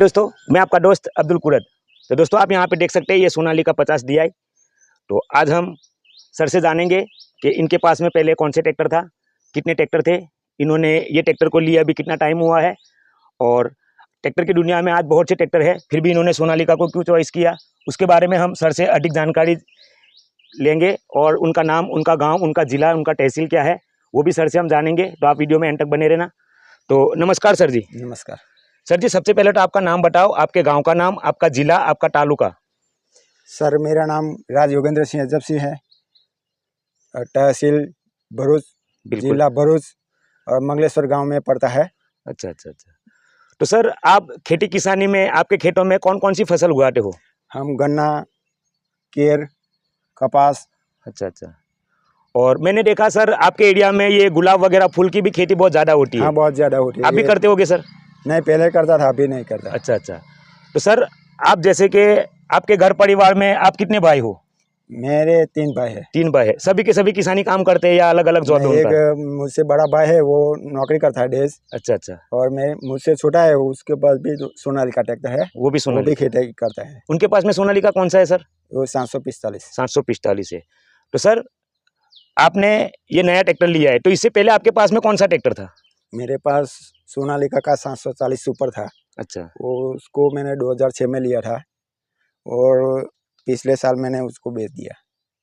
दोस्तों, मैं आपका दोस्त अब्दुल कुरद। तो दोस्तों, आप यहाँ पे देख सकते हैं ये सोनालिका 50 DI। तो आज हम सर से जानेंगे कि इनके पास में पहले कौन से ट्रैक्टर था, कितने ट्रैक्टर थे, इन्होंने ये ट्रैक्टर को लिया अभी कितना टाइम हुआ है, और ट्रैक्टर की दुनिया में आज बहुत से ट्रैक्टर है, फिर भी इन्होंने सोनालिका को क्यों चॉइस किया, उसके बारे में हम सर से अधिक जानकारी लेंगे। और उनका नाम, उनका गाँव, उनका ज़िला, उनका तहसील क्या है, वो भी सर से हम जानेंगे। तो आप वीडियो में एंड तक बने रहना। तो नमस्कार सर जी। नमस्कार सर जी, सबसे पहले तो आपका नाम बताओ, आपके गांव का नाम, आपका जिला, आपका तालुका। सर, मेरा नाम राज योगेंद्र सिंह अजब सिंह है, तहसील भरूच, जिला भरूच और मंगलेश्वर गांव में पड़ता है। अच्छा अच्छा अच्छा। तो सर, आप खेती किसानी में, आपके खेतों में कौन कौन सी फसल उगाते हो? हम गन्ना, केर, कपास। अच्छा अच्छा। और मैंने देखा सर, आपके एरिया में ये गुलाब वगैरह फूल की भी खेती बहुत ज़्यादा होती है। हाँ, बहुत ज़्यादा होती है। आप भी करते होगे सर? नहीं, पहले करता था, अभी नहीं करता। अच्छा अच्छा। तो सर, आप जैसे कि आपके घर परिवार में आप कितने भाई हो? मेरे 3 भाई है। 3 भाई है। सभी के सभी किसानी काम करते हैं या अलग अलग जॉब नहीं, होता है? एक मुझसे बड़ा भाई है, वो नौकरी करता है डेज। अच्छा अच्छा। और मैं मुझसे छोटा है, उसके पास भी सोनालिका ट्रैक्टर है, वो भी सोनालिका खेती करता है। उनके पास में सोनालिका कौन सा है सर? वो 745। 745 है। तो सर, आपने ये नया ट्रैक्टर लिया है, तो इससे पहले आपके पास में कौन सा ट्रैक्टर था? मेरे पास सोनालिका का 740 सुपर था। अच्छा। वो उसको मैंने 2006 में लिया था और पिछले साल मैंने उसको बेच दिया।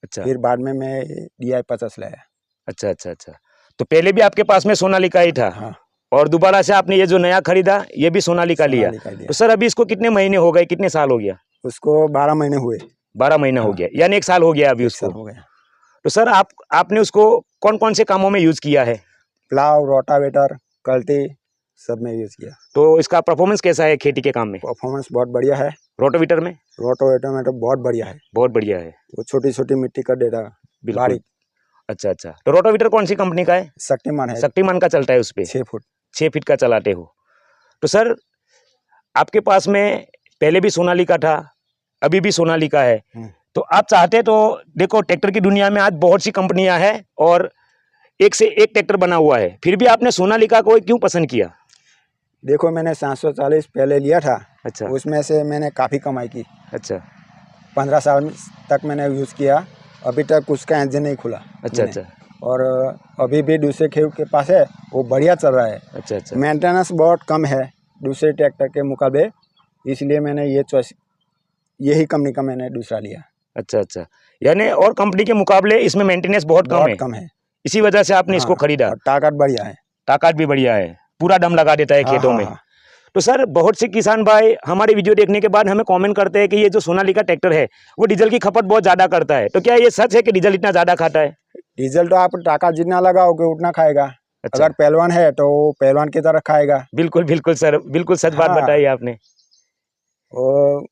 अच्छा। फिर बाद में मैं DI 50 लाया। अच्छा अच्छा अच्छा। तो पहले भी आपके पास में सोनालिका ही था? हाँ, और दोबारा से आपने ये जो नया खरीदा, ये भी सोनालिका लिया? लिया। तो सर, अभी इसको कितने महीने हो गए, कितने साल हो गया? उसको 12 महीने हुए। 12 महीना हो हाँ, गया, यानी 1 साल हो गया अभी 1 उसको। साल हो गया। तो सर, आपने उसको कौन कौन से कामों में यूज किया है? प्लाव, रोटावेटर, कल्टी सब में यूज किया। तो इसका परफॉर्मेंस कैसा है खेती के काम में? परफॉर्मेंस बहुत बढ़िया है। रोटोवीटर में? रोटावेटर में तो बहुत बढ़िया है। बहुत बढ़िया है। वो छोटी छोटी मिट्टी कर देता है, बिल्कुल। बारीक। अच्छा अच्छा। तो रोटोवीटर कौन सी कंपनी का है? शक्तिमान है। शक्तिमान का चलता है उस पर? 6 फुट। 6 फीट का चलाते हो। तो सर, आपके पास में पहले भी सोनालिका था, अभी भी सोनालिका है, तो आप चाहते तो देखो, ट्रैक्टर की दुनिया में आज बहुत सी कंपनियां हैं और एक से एक ट्रैक्टर बना हुआ है, फिर भी आपने सोनालिका को क्यों पसंद किया? देखो, मैंने 740 पहले लिया था। अच्छा। उसमें से मैंने काफ़ी कमाई की। अच्छा 15 साल तक मैंने यूज़ किया, अभी तक उसका इंजन नहीं खुला। अच्छा अच्छा। और अभी भी दूसरे खेत के पास है, वो बढ़िया चल रहा है। अच्छा अच्छा। मेंटेनेंस बहुत कम है दूसरे ट्रैक्टर के मुकाबले, इसलिए मैंने यही कंपनी का मैंने दूसरा लिया। अच्छा अच्छा। यानी और कंपनी के मुकाबले इसमें मेंटेनेंस बहुत कम है, इसी वजह से आपने इसको खरीदा। और ताकत बढ़िया है। ताकत भी बढ़िया है, पूरा दम लगा देता है खेतों में। तो सर, बहुत से किसान भाई हमारे वीडियो देखने के बाद हमें कमेंट करते हैं कि ये जो सोनालिका ट्रैक्टर है वो डीजल की खपत बहुत ज़्यादा करता है, तो क्या ये सच है कि डीजल इतना ज़्यादा खाता है? डीजल तो आप टाका जितना लगाओगे उतना खाएगा। अच्छा। अगर पहलवान है तो वो पहलवान की तरह खाएगा। बिल्कुल बिल्कुल सर, बिल्कुल सच बात बताई आपने। वो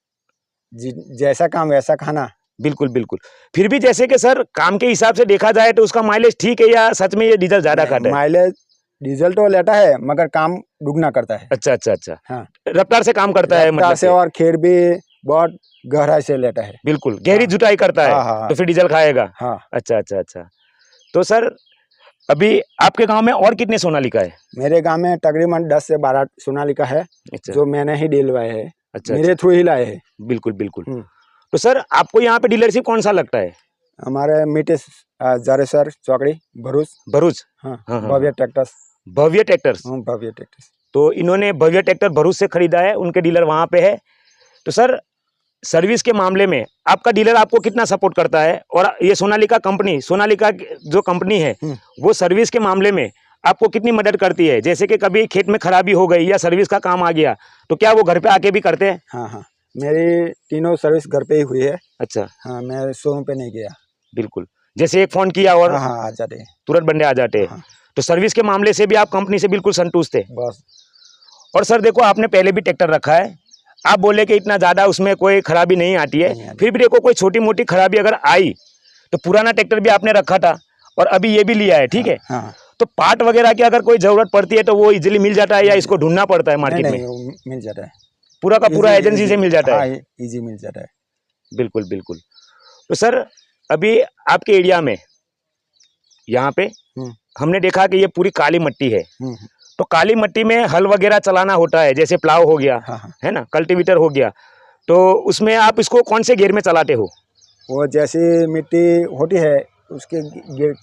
जैसा काम वैसा खाना। बिल्कुल बिल्कुल। फिर भी जैसे कि सर, काम के हिसाब से देखा जाए तो उसका माइलेज ठीक है, या सच में ये डीजल ज़्यादा खाता है? माइलेज डीजल तो लेता है, मगर काम दुगना करता है। अच्छा अच्छा अच्छा। हाँ, रफ्तार से काम करता है मतलब से, और खेर भी बहुत गहराई से लेता है। बिल्कुल गहरी जुताई करता है। हाँ, तो फिर डीजल खाएगा। हाँ। अच्छा अच्छा अच्छा। तो सर, अभी आपके गांव में और कितने सोनालिका है? मेरे गांव में तकरीबन 10 से 12 सोनालिका है। अच्छा। जो मैंने ही दिलवाए है। अच्छा। मेरे थ्रू ही लाए है। बिल्कुल बिल्कुल। तो सर, आपको यहाँ पे डीलरशिप कौन सा लगता है? हमारे मिटे जारेसर चौकड़ी भरूच। भरूच। हाँ, हाँ हाँ। भव्य ट्रैक्टर्स। भव्य ट्रैक्टर्स। भव्य ट्रैक्टर्स। तो इन्होंने भव्य ट्रैक्टर भरूच से खरीदा है, उनके डीलर वहाँ पे है। तो सर, सर्विस के मामले में आपका डीलर आपको कितना सपोर्ट करता है, और ये सोनालिका कंपनी, सोनालिका जो कंपनी है वो सर्विस के मामले में आपको कितनी मदद करती है? जैसे कि कभी खेत में खराबी हो गई या सर्विस का काम आ गया, तो क्या वो घर पे आके भी करते हैं? हाँ हाँ, मेरी तीनों सर्विस घर पे ही हुई है। अच्छा। हाँ, मैं शोरूम पे नहीं गया। बिल्कुल, जैसे एक फ़ोन किया और हाँ, आ जाते हैं, तुरंत बंदे आ जाते हैं। तो सर्विस के मामले से भी आप कंपनी से बिल्कुल संतुष्ट थे? बस। और सर देखो, आपने पहले भी ट्रैक्टर रखा है, आप बोले कि इतना ज़्यादा उसमें कोई खराबी नहीं आती है, फिर भी देखो कोई छोटी मोटी खराबी अगर आई तो पुराना ट्रैक्टर भी आपने रखा था और अभी ये भी लिया है, ठीक है? हाँ। तो पार्ट वगैरह की अगर कोई ज़रूरत पड़ती है तो वो इजीली मिल जाता है या इसको ढूंढना पड़ता है मार्केट में? नहीं, मिल जाता है। पूरा का पूरा एजेंसी से मिल जाता है? इजी मिल जाता है। बिल्कुल बिल्कुल। तो सर, अभी आपके एरिया में यहाँ पे हमने देखा कि ये पूरी काली मिट्टी है, तो काली मिट्टी में हल वगैरह चलाना होता है, जैसे प्लाव हो गया, हाँ हाँ। है ना, कल्टीवेटर हो गया, तो उसमें आप इसको कौन से गियर में चलाते हो? वो जैसी मिट्टी होती है उसके गियर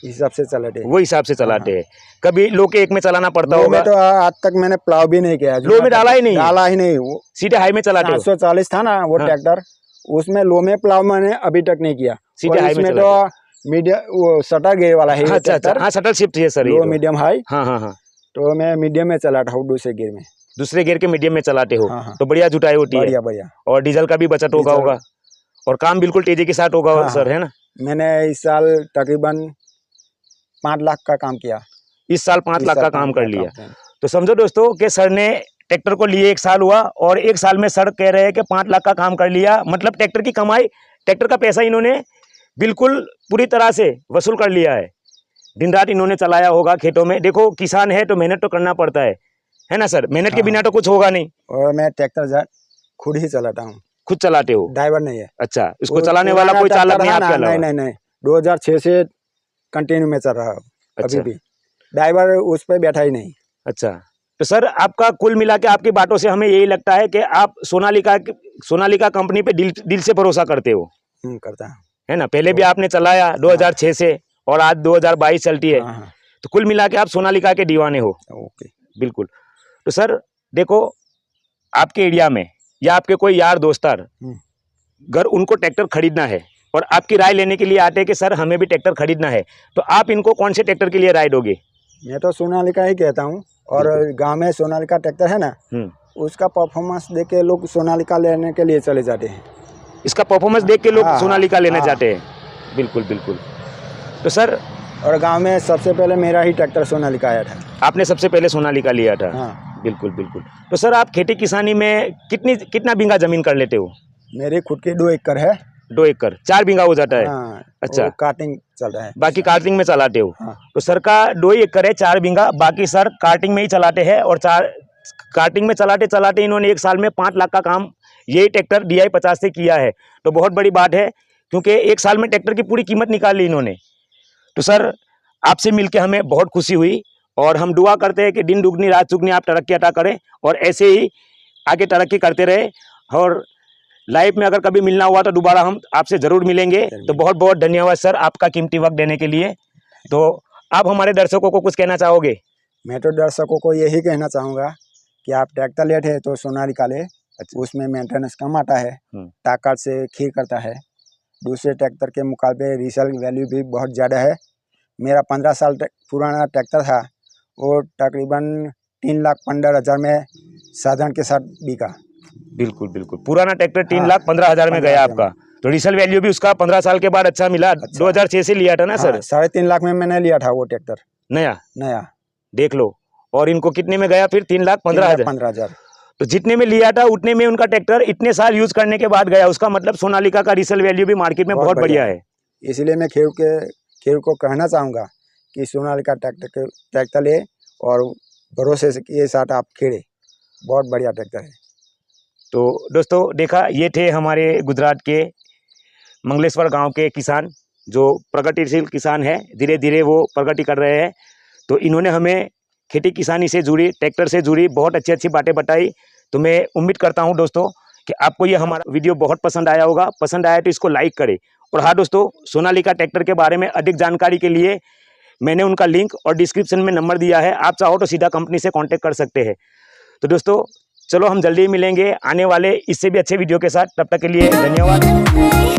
हिसाब से चलाते हैं। वो हिसाब से चलाते हैं। कभी लो के एक में चलाना पड़ता लो होगा? में तो आज तक मैंने प्लाव भी नहीं किया। लो में डाला ही नहीं? डाला ही नहीं। वो सीधे हाई में चलाते हो? 740 था ना वो हाँ। ट्रैक्टर, उसमें लो में प्लाव मैंने अभी तक नहीं किया। सीधे हाई में इसमें चलाते तो मीडियम वो शटर गियर वाला है ये अच्छा अच्छा, ट्रैक्टर। हाँ शटल शिफ्ट है सर ये लो तो। मीडियम हाई, हाँ हाँ हाँ, तो मैं मीडियम में चलाता हूँ, दूसरे गियर में। दूसरे गियर के मीडियम में चलाते हो? हाँ हाँ। तो बढ़िया जुताई होती है बढ़िया बढ़िया। और डीजल का भी बचत होगा डीजल। होगा और काम बिल्कुल तेजी के साथ होगा हाँ, सर, है ना? मैंने इस साल तकरीबन 5 लाख का काम किया। इस साल 5 इस लाख साल का 5 काम कर लाख लिया। का। तो समझो दोस्तों कि सर ने ट्रैक्टर को लिए 1 साल हुआ और 1 साल में सर कह रहे हैं कि 5 लाख का काम कर लिया। मतलब ट्रैक्टर की कमाई, ट्रैक्टर का पैसा इन्होंने बिल्कुल पूरी तरह से वसूल कर लिया है। दिन रात इन्होंने चलाया होगा खेतों में। देखो किसान है तो मेहनत तो करना पड़ता है ना सर? मेहनत के बिना तो कुछ होगा नहीं। और मैं ट्रैक्टर खुद ही चलाता हूँ। खुद चलाते हो? ड्राइवर नहीं है। अच्छा, इसको चलाने वाला कोई चालक नहीं आपके अलावा? नहीं नहीं नहीं, 2006 से कंटिन्यू में चल रहा हूँ। अच्छा। अभी भी ड्राइवर उस पर बैठा ही नहीं। अच्छा, तो सर आपका कुल मिला के आपकी बातों से हमें यही लगता है कि आप सोनालिका कंपनी पे दिल से भरोसा करते हो। करता हूँ, है ना? पहले भी आपने चलाया 2006 से और आज 2022 चलती है। हाँ। तो कुल मिला के आप सोनालिका के दीवाने हो। ओके। बिल्कुल। तो सर देखो, आपके एरिया में या आपके कोई यार दोस्तार अगर उनको ट्रैक्टर खरीदना है और आपकी राय लेने के लिए आते हैं कि सर हमें भी ट्रैक्टर खरीदना है, तो आप इनको कौन से ट्रैक्टर के लिए राय दोगे? मैं तो सोनालिका ही कहता हूँ। और गांव में सोनालिका ट्रैक्टर है ना, उसका परफॉर्मेंस देख के लोग सोनालिका लेने के लिए चले जाते हैं। इसका परफॉर्मेंस देख के लोग सोनालिका लेने हाँ। जाते हैं। बिल्कुल बिल्कुल। तो सर, और गांव में सबसे पहले मेरा ही ट्रैक्टर सोनालिका आया था। आपने सबसे पहले सोनालिका लिया था? हाँ। बिल्कुल बिल्कुल। तो सर आप खेती किसानी में कितना बीघा जमीन कर लेते हो? मेरी खुद की 2 एकड़ है। 2 एकड़, 4 बीघा हो जाता है? हाँ, अच्छा, कार्टिंग चल रहा है। बाकी कार्टिंग में चलाते हो? हाँ। तो सर का 2 ही एकड़ है, 4 बीघा, बाकी सर कार्टिंग में ही चलाते हैं। और कार्टिंग में चलाते चलाते इन्होंने 1 साल में 5 लाख का काम यही ट्रैक्टर DI 50 से किया है। तो बहुत बड़ी बात है, क्योंकि 1 साल में ट्रैक्टर की पूरी कीमत निकाल ली इन्होंने। तो सर आपसे मिलकर हमें बहुत खुशी हुई और हम दुआ करते हैं कि दिन दुगनी रात चुगनी आप तरक्की अता करें और ऐसे ही आगे तरक्की करते रहे। और लाइफ में अगर कभी मिलना हुआ तो दोबारा हम आपसे ज़रूर मिलेंगे। तो बहुत बहुत धन्यवाद सर आपका कीमती वक्त देने के लिए। तो आप हमारे दर्शकों को कुछ कहना चाहोगे? मैं तो दर्शकों को यही कहना चाहूँगा कि आप ट्रैक्टर लेते हैं तो सोनालिका ले। अच्छा। उसमें मेंटेनेंस कम आता है, ताकत से खीर करता है। दूसरे ट्रैक्टर के मुकाबले रीसेल वैल्यू भी बहुत ज़्यादा है। मेरा 15 साल पुराना ट्रैक्टर था, वो तकरीबन 3,15,000 में साधन के साथ बिका। बिल्कुल बिल्कुल। पुराना ट्रैक्टर 3,15,000 में गया आपका। तो रीसेल वैल्यू भी उसका 15 साल के बाद अच्छा मिला। 2006 से लिया था ना सर? 3.5 लाख में मैंने लिया था वो ट्रैक्टर नया। देख लो। और इनको कितने में गया फिर? 3,15,000। तो जितने में लिया था उतने में उनका ट्रैक्टर इतने साल यूज करने के बाद गया। उसका मतलब सोनालिका का रीसेल वैल्यू भी मार्केट में बहुत बढ़िया है। इसलिए मैं खेर को कहना चाहूँगा कि सोनालिका ट्रैक्टर ले और भरोसे के साथ आप खेड़े। बहुत बढ़िया ट्रैक्टर है। तो दोस्तों देखा, ये थे हमारे गुजरात के मंगलेश्वर गांव के किसान, जो प्रगतिशील किसान है। धीरे धीरे वो प्रगति कर रहे हैं। तो इन्होंने हमें खेती किसानी से जुड़ी, ट्रैक्टर से जुड़ी बहुत अच्छी अच्छी बातें बताई। तो मैं उम्मीद करता हूं दोस्तों कि आपको ये हमारा वीडियो बहुत पसंद आया होगा। पसंद आया तो इसको लाइक करें। और हाँ दोस्तों, सोनालिका ट्रैक्टर के बारे में अधिक जानकारी के लिए मैंने उनका लिंक और डिस्क्रिप्शन में नंबर दिया है। आप चाहो तो सीधा कंपनी से कांटेक्ट कर सकते हैं। तो दोस्तों चलो हम जल्दी ही मिलेंगे आने वाले इससे भी अच्छे वीडियो के साथ। तब तक के लिए धन्यवाद।